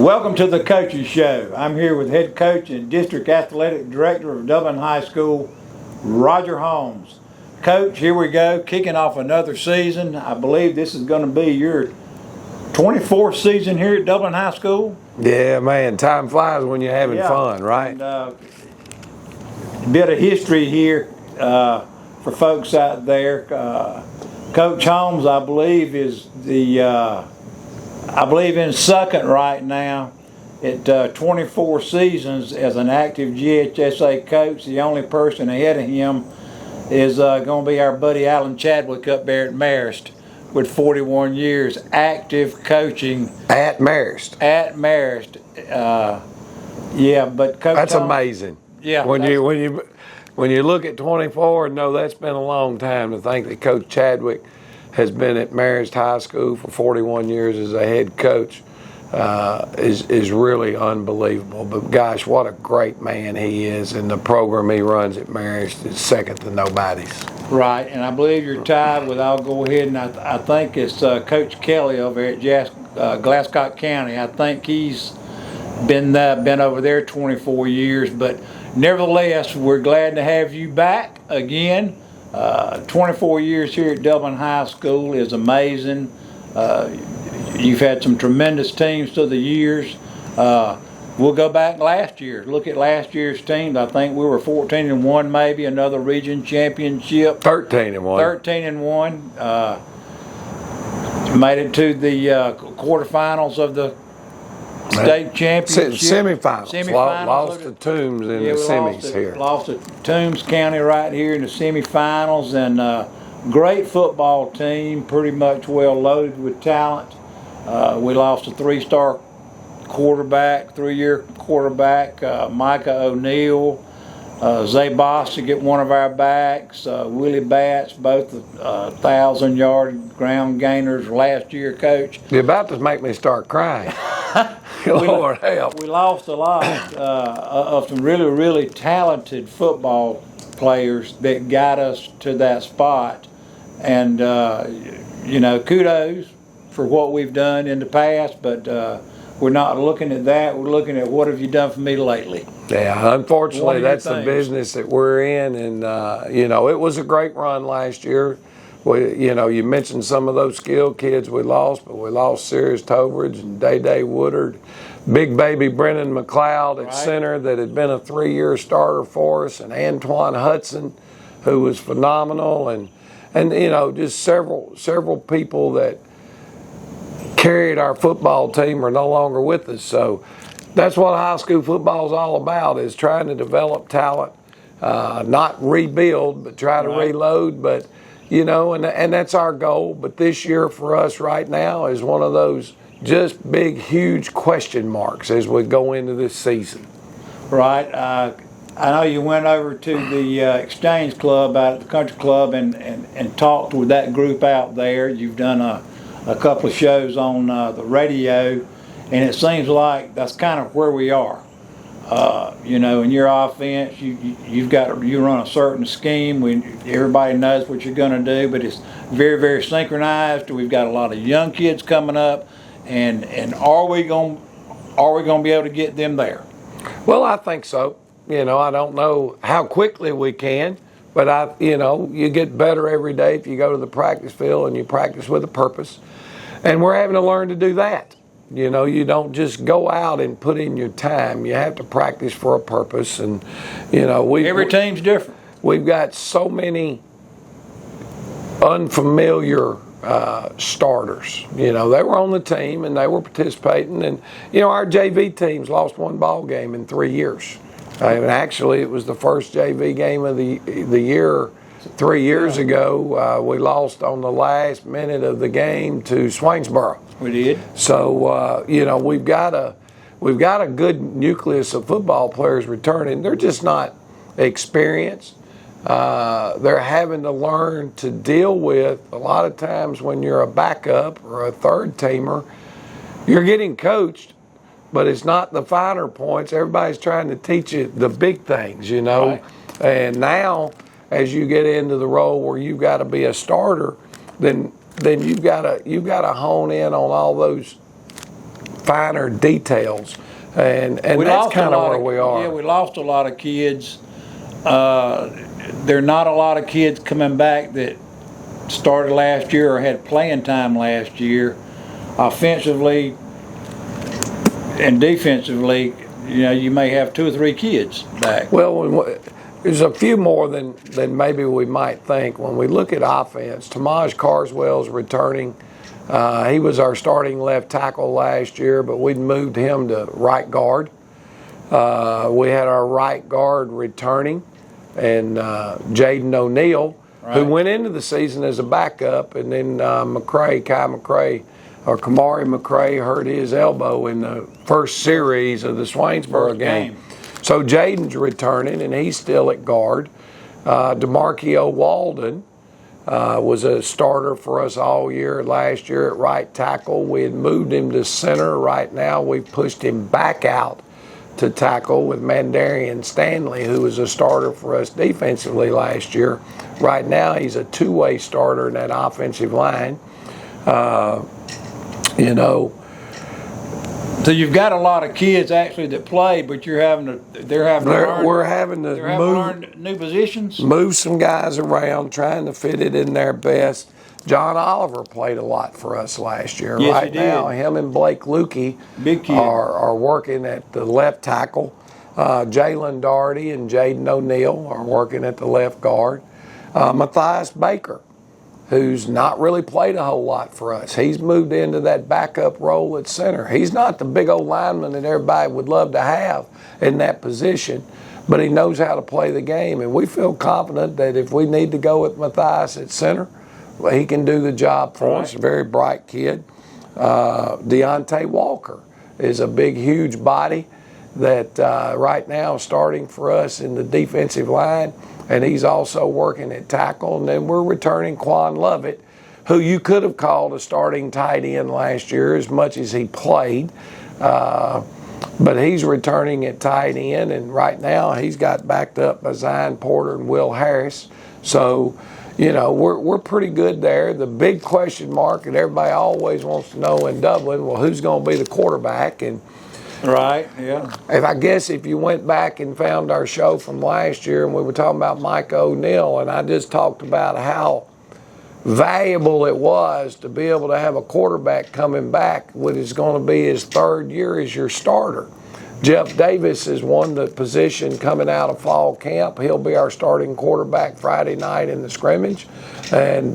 Welcome to the Coaches Show. I'm here with head coach and district athletic director of Dublin High School, Roger Holmes. Coach, here we go, kicking off another season. I believe this is going to be your 24th season here at Dublin High School. Yeah, man, time flies when you're having fun, right? And, a bit of history here for folks out there. Coach Holmes, I believe, is in second right now at 24 seasons as an active GHSA coach. The only person ahead of him is going to be our buddy Alan Chadwick up there at Marist with 41 years active coaching. At Marist. At Marist. Yeah, but Coach That's Holmes, amazing. Yeah. When you look at 24 and know that's been a long time, to think that Coach Chadwick has been at Marist High School for 41 years as a head coach is really unbelievable. But gosh, what a great man he is, and the program he runs at Marist is second to nobody's. Right, and I believe you're tied with, I'll go ahead and I think it's Coach Kelly over at Glasscock County. I think he's been over there 24 years, but nevertheless, we're glad to have you back again. 24 years here at Dublin High School is amazing. You've had some tremendous teams through the years. We'll go back last year. Look at last year's teams. I think we were 14-1, maybe another region championship. 13-1. 13-1. Made it to the quarterfinals of the state championship. Semifinals. Lost to Toombs in the semis here. Lost to Toombs County right here in the semifinals, and great football team, pretty much well loaded with talent. We lost a three-year quarterback, Micah O'Neill. Zay Boss to get one of our backs, Willie Batts, both 1,000-yard ground gainers last year, Coach. You're about to make me start crying. Lord help. We lost a lot of some really, really talented football players that got us to that spot. And, kudos for what we've done in the past, but we're not looking at that. We're looking at what have you done for me lately. Yeah, unfortunately, that's the business that we're in. And, it was a great run last year. You mentioned some of those skilled kids we lost, but we lost Sirius Toveridge and Day Woodard, big baby Brennan McLeod at center that had been a 3-year starter for us, and Antoine Hudson, who was phenomenal, and just several people that carried our football team are no longer with us. So that's what high school football is all about, is trying to develop talent, not rebuild, but try to reload. But and that's our goal. But this year for us right now is one of those just big, huge question marks as we go into this season. Right. I know you went over to the Exchange Club out at the Country Club and talked with that group out there. You've done a couple of shows on the radio, and it seems like that's kind of where we are. In your offense, you run a certain scheme. Everybody knows what you're going to do, but it's very, very synchronized. We've got a lot of young kids coming up, and are we going to be able to get them there? Well, I think so. I don't know how quickly we can, but you get better every day if you go to the practice field and you practice with a purpose, and we're having to learn to do that. You don't just go out and put in your time. You have to practice for a purpose, and every team's different. We've got so many unfamiliar starters. They were on the team and they were participating, and our JV teams lost one ball game in 3 years. And actually, it was the first JV game of the year 3 years ago. We lost on the last minute of the game to Swainsboro. We did. So we've got a good nucleus of football players returning. They're just not experienced. They're having to learn to deal with, a lot of times when you're a backup or a third teamer, you're getting coached, but it's not the finer points. Everybody's trying to teach you the big things, Right. And now, as you get into the role where you've got to be a starter, then you've got to hone in on all those finer details, and that's kind of where we are. Yeah, we lost a lot of kids. There are not a lot of kids coming back that started last year or had playing time last year. Offensively and defensively, you may have 2 or 3 kids back. Well, there's a few more than maybe we might think. When we look at offense, Carswell's returning. He was our starting left tackle last year, but we'd moved him to right guard. We had our right guard returning, and Jaden O'Neal, who went into the season as a backup, and then Kamari McCray hurt his elbow in the first series of the Swainsboro game. So Jaden's returning, and he's still at guard. DeMarquio Walden was a starter for us all year last year at right tackle. We had moved him to center. Right now we've pushed him back out to tackle with Mandarian Stanley, who was a starter for us defensively last year. Right now he's a 2-way starter in that offensive line. So you've got a lot of kids actually that play, but we're having to learn new positions, move some guys around, trying to fit it in there best. John Oliver played a lot for us last year. Yes, right he did. Now, him and Blake Lukey are working at the left tackle. Jalen Doherty and Jaden O'Neal are working at the left guard. Matthias Baker, who's not really played a whole lot for us. He's moved into that backup role at center. He's not the big old lineman that everybody would love to have in that position, but he knows how to play the game, and we feel confident that if we need to go with Matthias at center, well, he can do the job for us. A very bright kid. Deontay Walker is a big, huge body that right now is starting for us in the defensive line, and he's also working at tackle. And then we're returning Quan Lovett, who you could have called a starting tight end last year as much as he played. But he's returning at tight end, and right now he's got backed up by Zion Porter and Will Harris. So, we're pretty good there. The big question mark that everybody always wants to know in Dublin, well, who's going to be the quarterback? And right, yeah. If you went back and found our show from last year, and we were talking about Mike O'Neill, and I just talked about how valuable it was to be able to have a quarterback coming back, what is going to be his 3rd year as your starter. Jeff Davis has won the position coming out of fall camp. He'll be our starting quarterback Friday night in the scrimmage. And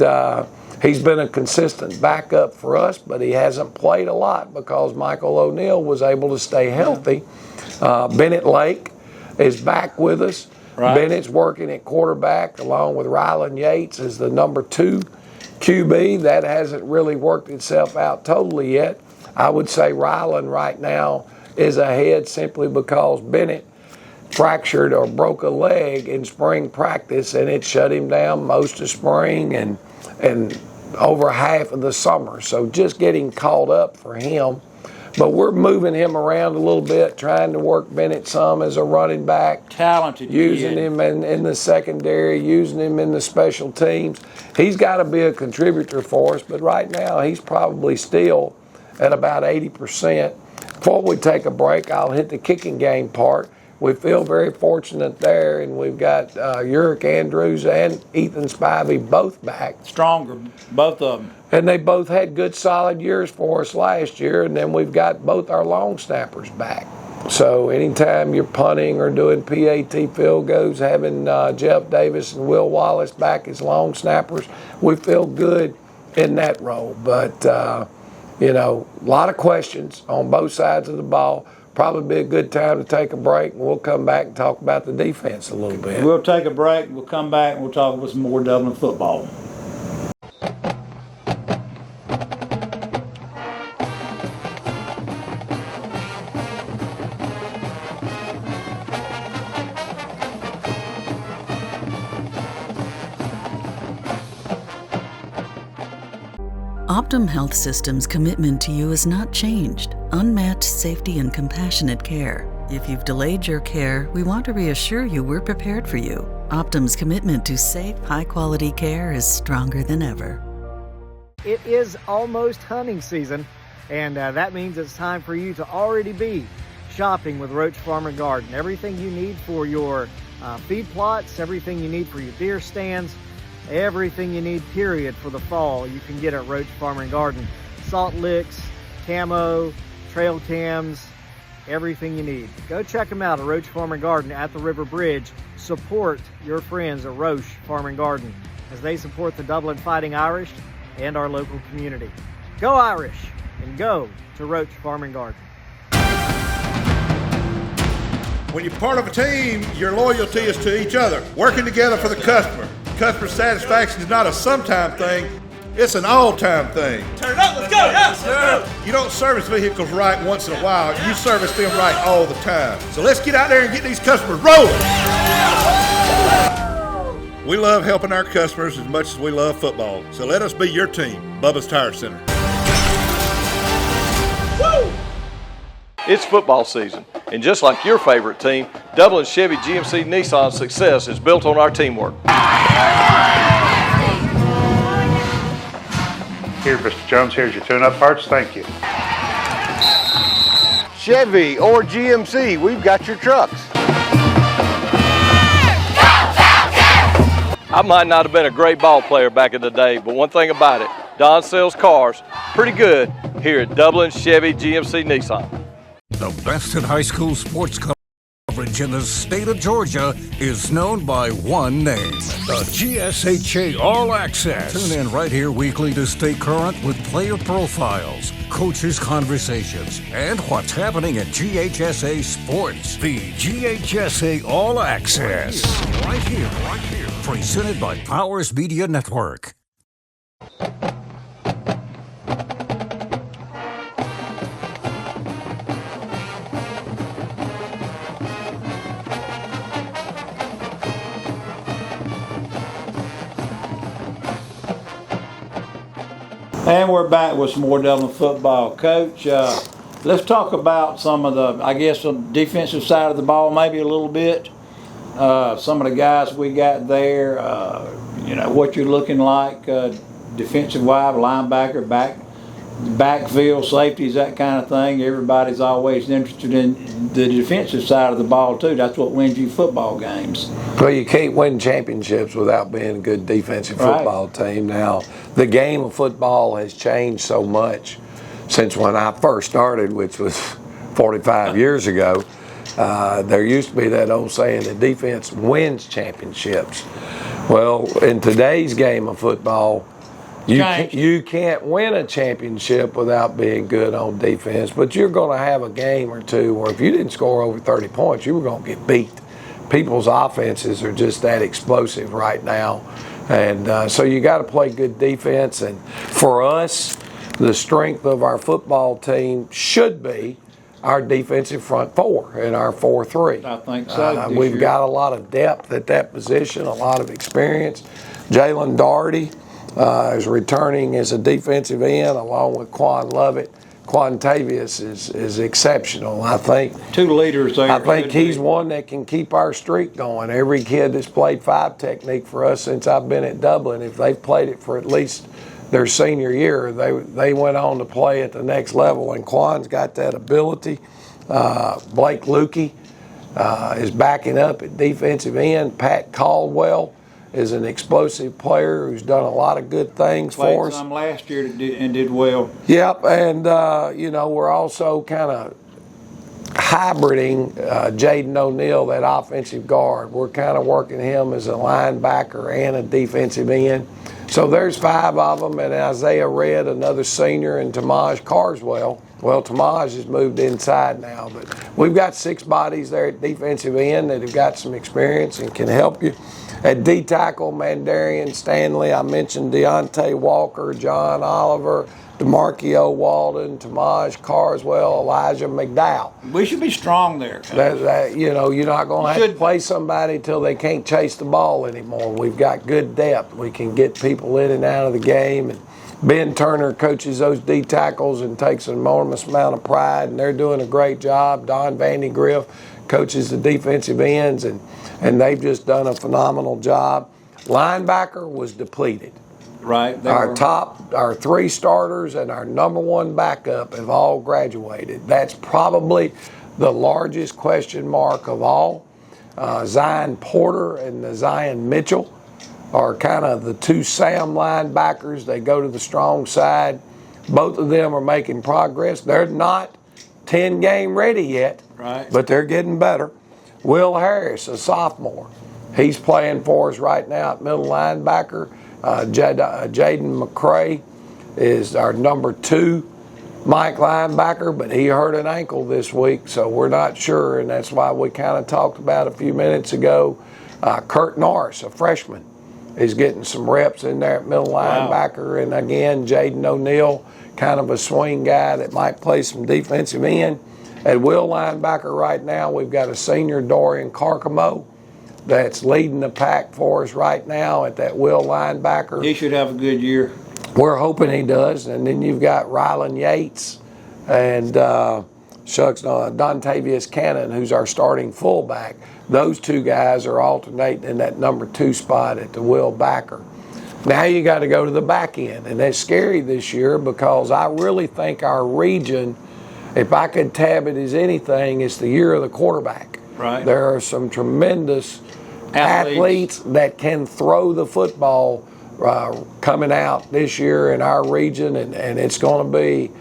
he's been a consistent backup for us, but he hasn't played a lot because Michael O'Neill was able to stay healthy. Bennett Lake is back with us. Right. Bennett's working at quarterback along with Rylan Yates as the number 2 QB. That hasn't really worked itself out totally yet. I would say Rylan right now is ahead simply because Bennett fractured or broke a leg in spring practice, and it shut him down most of spring and over half of the summer. So just getting caught up for him. But we're moving him around a little bit, trying to work Bennett some as a running back. Talented using kid. him in the secondary, using him in the special teams. He's got to be a contributor for us, but right now he's probably still at about 80%. Before we take a break, I'll hit the kicking game part. We feel very fortunate there, and we've got Uric Andrews and Ethan Spivey both back. Stronger, both of them. And they both had good, solid years for us last year, and then we've got both our long snappers back. So anytime you're punting or doing PAT field goals, having Jeff Davis and Will Wallace back as long snappers, we feel good in that role. But, a lot of questions on both sides of the ball. Probably be a good time to take a break, and we'll come back and talk about the defense a little bit. We'll take a break, we'll come back, and we'll talk about some more Dublin football. Optum Health System's commitment to you has not changed. Unmatched safety and compassionate care. If you've delayed your care, we want to reassure you we're prepared for you. Optum's commitment to safe, high-quality care is stronger than ever. It is almost hunting season, And that means it's time for you to already be shopping with Roach Farm and Garden. Everything you need for your feed plots, everything you need for your deer stands, everything you need, period, for the fall, you can get at Roach Farm and Garden. Salt licks, camo, trail cams, everything you need. Go check them out at Roach Farm and Garden at the River Bridge. Support your friends at Roach Farm and Garden as they support the Dublin Fighting Irish and our local community. Go Irish, and go to Roach Farm and Garden. When you're part of a team, your loyalty is to each other, working together for the customer. Customer satisfaction is not a sometime thing, it's an all-time thing. Turn it up, let's go, yes, let's go. You don't service vehicles right once in a while, you service them right all the time. So let's get out there and get these customers rolling. We love helping our customers as much as we love football. So let us be your team, Bubba's Tire Center. Woo! It's football season, and just like your favorite team, Dublin Chevy GMC Nissan's success is built on our teamwork. Here, Mr. Jones, here's your tune-up parts. Thank you. Chevy or GMC, we've got your trucks. I might not have been a great ball player back in the day, but one thing about it, Don sells cars pretty good here at Dublin Chevy GMC Nissan. The best in high school sports coverage in the state of Georgia is known by one name, the GSHA All Access. Tune in right here weekly to stay current with player profiles, coaches' conversations, and what's happening in GHSA sports. The GHSA All Access. Right here. Presented by Powers Media Network. And we're back with some more Dublin football. Coach, let's talk about some of the, I guess, the defensive side of the ball maybe a little bit. Some of the guys we got there, what you're looking like defensive wide, linebacker, backfield, safeties, that kind of thing. Everybody's always interested in the defensive side of the ball too. That's what wins you football games. Well, you can't win championships without being a good defensive football team. Now, the game of football has changed so much since when I first started, which was 45 years ago. There used to be that old saying that defense wins championships. Well, in today's game of football, you can't win a championship without being good on defense, but you're going to have a game or two where if you didn't score over 30 points, you were going to get beat. People's offenses are just that explosive right now, and so you got to play good defense. And for us, the strength of our football team should be our defensive front four and our 4-3. I think so. We've got a lot of depth at that position, a lot of experience. Jalen Doherty is returning as a defensive end along with Quan Lovett. Quantavious is exceptional. I think two leaders there. I think he's one that can keep our streak going. Every kid that's played 5 technique for us since I've been at Dublin, if they've played it for at least their senior year, they went on to play at the next level, and Quan's got that ability. Blake Lukey is backing up at defensive end. Pat Caldwell is an explosive player who's done a lot of good things for us. Played some last year and did well. Yep, and we're also kind of hybriding Jaden O'Neal, that offensive guard. We're kind of working him as a linebacker and a defensive end. So there's 5 of them, and Isaiah Red, another senior, and Tamaj Carswell. Well, Tamaj has moved inside now, but we've got 6 bodies there at defensive end that have got some experience and can help you. At D-tackle, Mandarian Stanley, I mentioned Deontay Walker, John Oliver, DeMarquio Walden, Tamaj Carswell, Elijah McDowell. We should be strong there. You're not going to have to play somebody till they can't chase the ball anymore. We've got good depth. We can get people in and out of the game. And Ben Turner coaches those D tackles and takes an enormous amount of pride, and they're doing a great job. Don Vandy Griff coaches the defensive ends, and they've just done a phenomenal job. Linebacker was depleted. Right. Our 3 starters and our number 1 backup have all graduated. That's probably the largest question mark of all. Zion Porter and Zion Mitchell are kind of the 2 Sam linebackers. They go to the strong side. Both of them are making progress. They're not 10-game ready yet, right, but they're getting better. Will Harris, a sophomore, he's playing for us right now at middle linebacker. Jaden McCray is our number 2 Mike linebacker, but he hurt an ankle this week, so we're not sure, and that's why we kind of talked about a few minutes ago. Kurt Norris, a freshman, is getting some reps in there at middle linebacker, and again, Jaden O'Neal, kind of a swing guy that might play some defensive end. At will linebacker right now, we've got a senior Dorian Carcamo that's leading the pack for us right now at that will linebacker. He should have a good year. We're hoping he does. And then you've got Rylan Yates and Dontavius Cannon, who's our starting fullback. Those 2 guys are alternating in that number 2 spot at the will backer. Now you got to go to the back end, and that's scary this year because I really think our region, if I could tab it as anything, it's the year of the quarterback. Right. There are some tremendous athletes that can throw the football coming out this year in our region, and it's going to be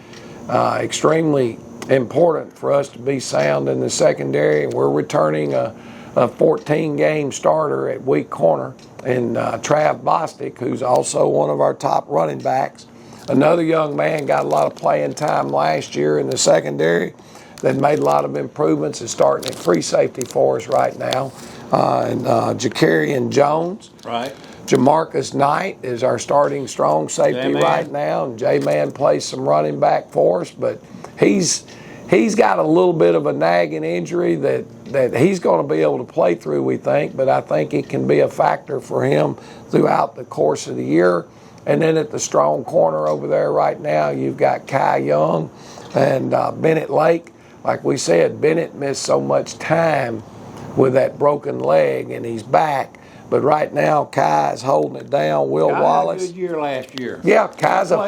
extremely important for us to be sound in the secondary. And we're returning a 14-game starter at weak corner in Trav Bostic, who's also one of our top running backs. Another young man got a lot of playing time last year in the secondary that made a lot of improvements, is starting at free safety for us right now. And Ja'Carrion Jones. Right. Jamarcus Knight is our starting strong safety right now, and J-Man plays some running back for us, but he's got a little bit of a nagging injury that he's going to be able to play through, we think, but I think it can be a factor for him throughout the course of the year. And then at the strong corner over there right now, you've got Kai Young and Bennett Lake. Like we said, Bennett missed so much time with that broken leg, and he's back. But right now, Kai is holding it down. Will Wallace had a good year last year. Yeah, Kai's a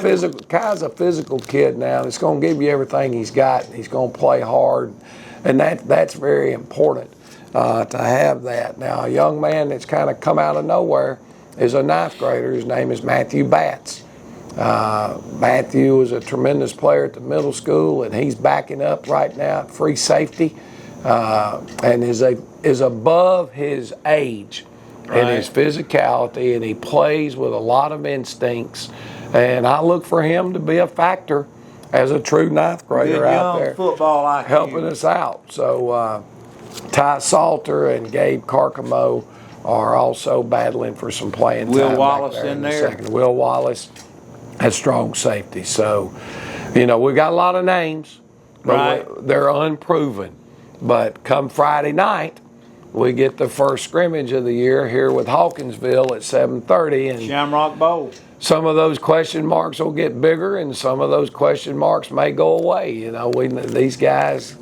physical kid now. It's going to give you everything he's got, and he's going to play hard, and that's very important to have that. Now, a young man that's kind of come out of nowhere is a 9th grader. His name is Matthew Batts. Matthew is a tremendous player at the middle school, and he's backing up right now at free safety, and is above his age. Right. And his physicality, and he plays with a lot of instincts. And I look for him to be a factor as a true 9th grader out there, football IQ, helping us out. So Ty Salter and Gabe Carcamo are also battling for some playing time. Will Wallace back there in there. Second. Will Wallace has strong safety. So, we got a lot of names, but they're unproven. But come Friday night, we get the first scrimmage of the year here with Hawkinsville at 7:30, and Shamrock Bowl. Some of those question marks will get bigger, and some of those question marks may go away. These guys,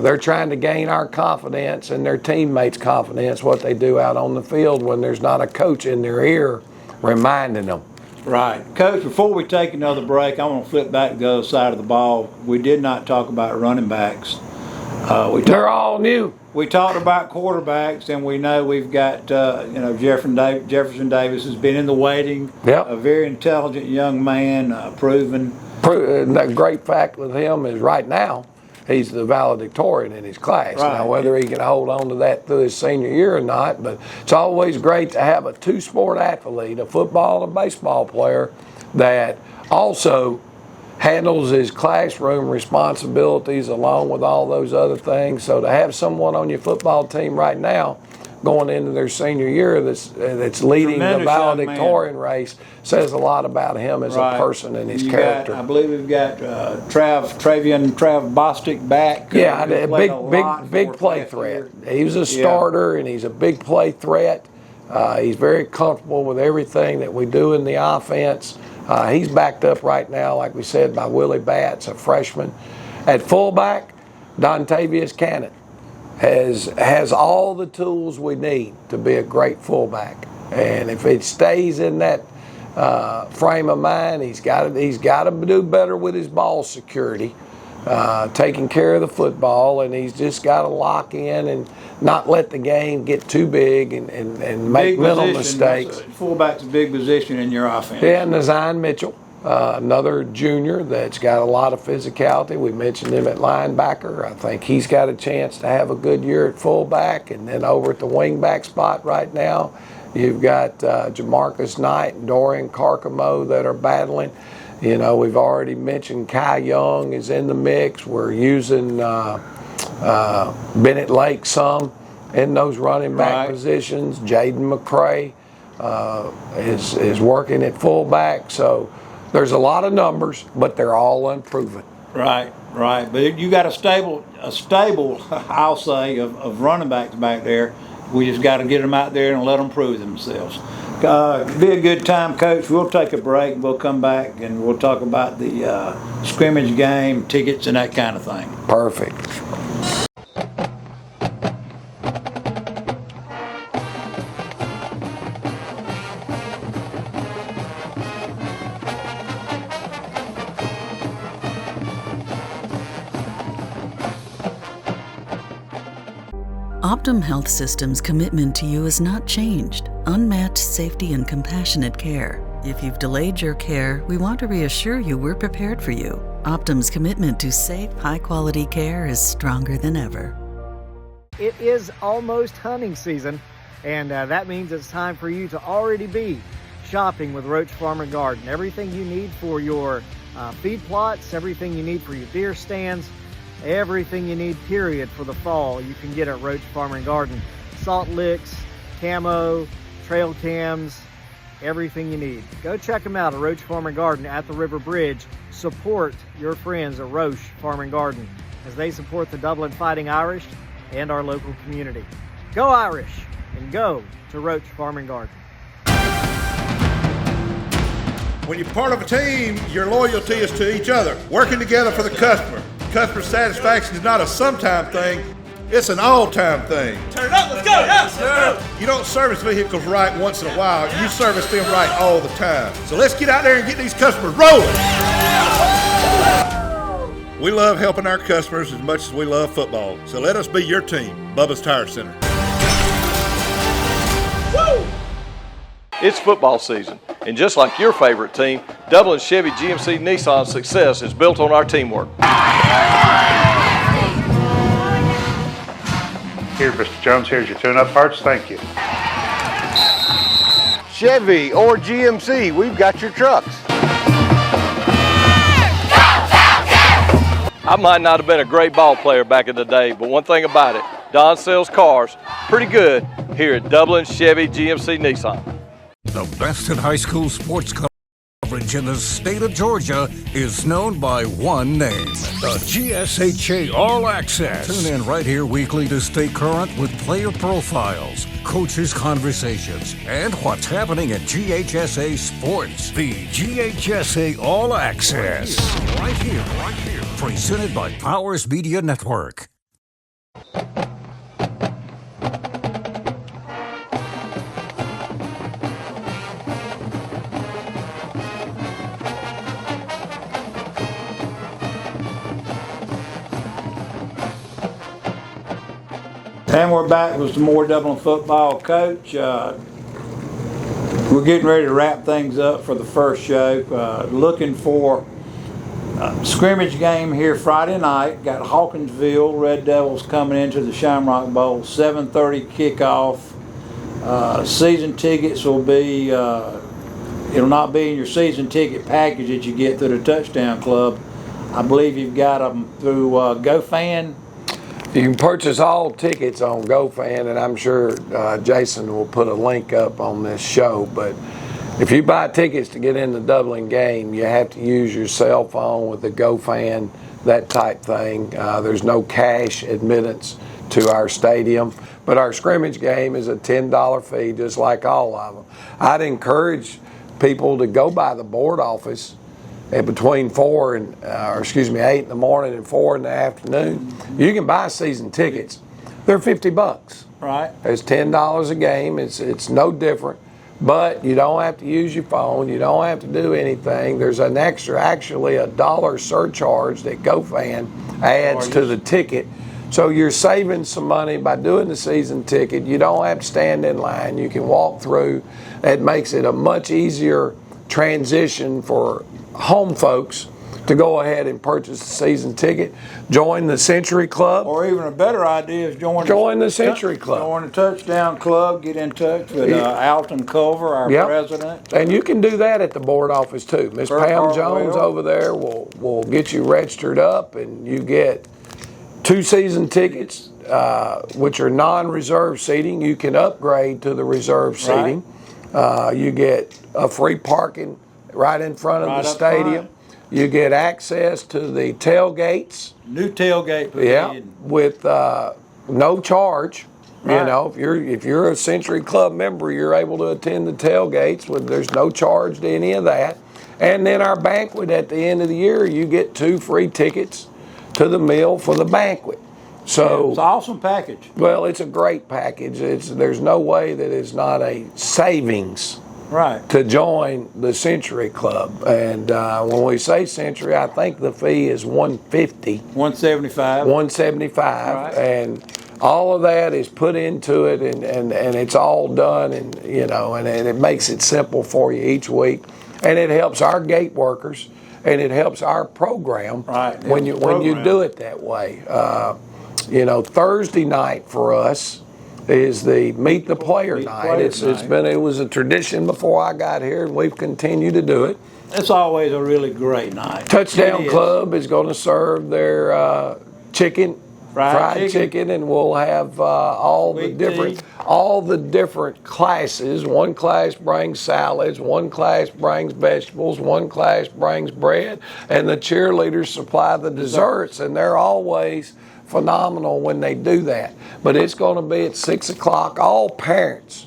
they're trying to gain our confidence and their teammates' confidence, what they do out on the field when there's not a coach in their ear reminding them. Right. Coach, before we take another break, I want to flip back to the other side of the ball. We did not talk about running backs. They're all new. We talked about quarterbacks, and we know we've got, Jefferson Davis has been in the waiting. Yep. A very intelligent young man, proven. The great fact with him is right now, he's the valedictorian in his class. Right. Now, whether he can hold on to that through his senior year or not, but it's always great to have a 2-sport athlete, a football and baseball player, that also handles his classroom responsibilities along with all those other things. So to have someone on your football team right now going into their senior year that's leading the valedictorian race says a lot about him as a person and his character. I believe we've got Trav Bostic back. Yeah, a big play threat. He was a starter, and he's a big play threat. He's very comfortable with everything that we do in the offense. He's backed up right now, like we said, by Willie Batts, a freshman. At fullback, Dontavius Cannon has all the tools we need to be a great fullback. And if it stays in that frame of mind. He's got to do better with his ball security, taking care of the football, and he's just got to lock in and not let the game get too big and make mental mistakes. Fullback's a big position in your offense. Yeah, and Zion Mitchell, another junior that's got a lot of physicality. We mentioned him at linebacker. I think he's got a chance to have a good year at fullback. And then over at the wingback spot right now, you've got Jamarcus Knight and Dorian Carcamo that are battling. You know, we've already mentioned Kai Young is in the mix. We're using Bennett Lake some in those running back positions. Jaden McCray is working at fullback. So there's a lot of numbers, but they're all unproven. Right. But you got a stable, I'll say, of running backs back there. We just got to get them out there and let them prove themselves. Be a good time, Coach. We'll take a break. We'll come back and we'll talk about the scrimmage game, tickets, and that kind of thing. Perfect. Optum Health System's commitment to you has not changed. Unmatched safety and compassionate care. If you've delayed your care, we want to reassure you we're prepared for you. Optum's commitment to safe, high-quality care is stronger than ever. It is almost hunting season, and that means it's time for you to already be shopping with Roach Farm and Garden. Everything you need for your feed plots, everything you need for your deer stands, everything you need, period, for the fall, you can get at Roach Farm and Garden. Salt licks, camo, trail cams, everything you need. Go check them out at Roach Farm and Garden at the River Bridge. Support your friends at Roach Farm and Garden as they support the Dublin Fighting Irish and our local community. Go Irish, and go to Roach Farm and Garden. When you're part of a team, your loyalty is to each other, working together for the customer. Customer satisfaction is not a sometime thing, it's an all-time thing. Turn it up, let's go! Yes, sir! You don't service vehicles right once in a while, you service them right all the time. So let's get out there and get these customers rolling. We love helping our customers as much as we love football, so let us be your team, Bubba's Tire Center. Woo! It's football season, and just like your favorite team, Dublin Chevy GMC Nissan's success is built on our teamwork. Here, Mr. Jones, here's your tune-up parts. Thank you. Chevy or GMC, we've got your trucks. I might not have been a great ball player back in the day, but one thing about it, Don sells cars pretty good here at Dublin Chevy GMC Nissan. The best in high school sports coverage in the state of Georgia is known by one name, the GSHA All Access. Tune in right here weekly to stay current with player profiles, coaches' conversations, and what's happening in GHSA sports. The GHSA All Access. Right here. Presented by Powers Media Network. And we're back with some more Dublin football, Coach. We're getting ready to wrap things up for the first show. Looking for a scrimmage game here Friday night. Got Hawkinsville Red Devils coming into the Shamrock Bowl. 7:30 kickoff. Season tickets will be, it'll not be in your season ticket package that you get through the Touchdown Club. I believe you've got them through GoFan. You can purchase all tickets on GoFan, and I'm sure Jason will put a link up on this show. But if you buy tickets to get in the Dublin game, you have to use your cell phone with the GoFan, that type thing. There's no cash admittance to our stadium. But our scrimmage game is a $10 fee, just like all of them. I'd encourage people to go by the board office at between 8 in the morning and 4 in the afternoon. You can buy season tickets. They're $50. Right. It's $10 a game. It's no different But you don't have to use your phone. You don't have to do anything. There's an extra, actually a $1 surcharge that GoFan adds to the ticket. So you're saving some money by doing the season ticket. You don't have to stand in line. You can walk through. That makes it a much easier transition for home folks to go ahead and purchase the season ticket, join the Century Club. Or even a better idea is join the Century Club. Join the Touchdown Club, get in touch with Alton Culver, our president. And you can do that at the board office too. Miss Pam Jones over there will get you registered up, and you get 2 season tickets, which are non-reserve seating. You can upgrade to the reserve seating. You get a free parking right in front of the stadium. You get access to the tailgates. New tailgate. With no charge. Right. You know, if you're a Century Club member, you're able to attend the tailgates. There's no charge to any of that. And then our banquet at the end of the year, you get 2 free tickets to the meal for the banquet. So it's an awesome package. Well, it's a great package. There's no way that it's not a savings. Right. To join the Century Club. And when we say Century, I think the fee is $150. $175. $175. Right. And all of that is put into it, and it's all done, and and it makes it simple for you each week. And it helps our gate workers, and it helps our program when you do it that way. Thursday night for us is the Meet the Player night. It was a tradition before I got here, and we've continued to do it. It's always a really great night. Touchdown Club is going to serve their fried chicken, and we'll have all the different classes. One class brings salads, one class brings vegetables, one class brings bread, and the cheerleaders supply the desserts, and they're always phenomenal when they do that. But it's going to be at 6 o'clock. All parents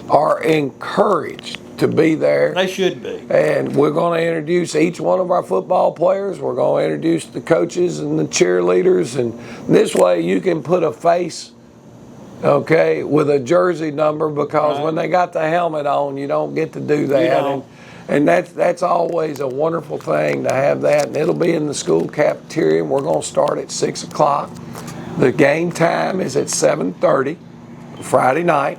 are encouraged to be there. They should be. And we're going to introduce each one of our football players. We're going to introduce the coaches and the cheerleaders, and this way you can put a face, with a jersey number, because when they got the helmet on, you don't get to do that. And that's always a wonderful thing to have that. And it'll be in the school cafeteria, and we're going to start at 6 o'clock. The game time is at 7:30 Friday night.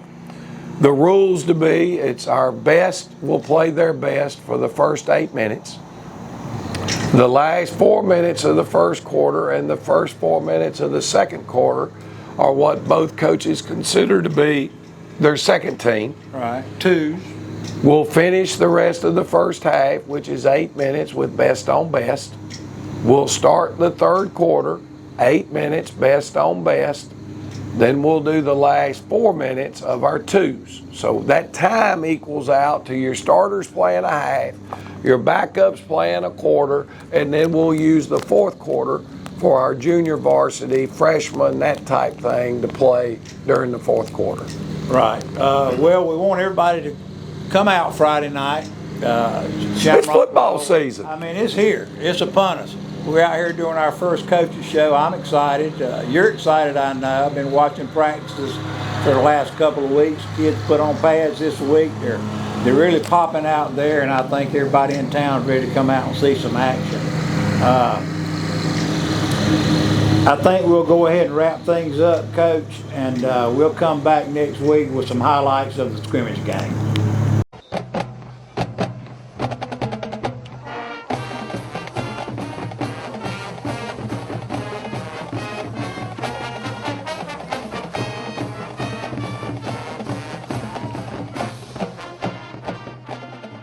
The rules to be, it's our best will play their best for the first 8 minutes. The last 4 minutes of the first quarter and the first 4 minutes of the second quarter are what both coaches consider to be their second team. Right. 2s. We'll finish the rest of the first half, which is 8 minutes, with best on best. We'll start the third quarter, 8 minutes, best on best. Then we'll do the last 4 minutes of our 2s. So that time equals out to your starters playing a half, your backups playing a quarter, and then we'll use the fourth quarter for our junior varsity, freshmen, that type thing to play during the fourth quarter. Right. Well, we want everybody to come out Friday night. It's football season. I mean, it's here. It's upon us. We're out here doing our first coaches show. I'm excited. You're excited, I know. I've been watching practices for the last couple of weeks. Kids put on pads this week. They're really popping out there, and I think everybody in town is ready to come out and see some action. I think we'll go ahead and wrap things up, Coach, and we'll come back next week with some highlights of the scrimmage game.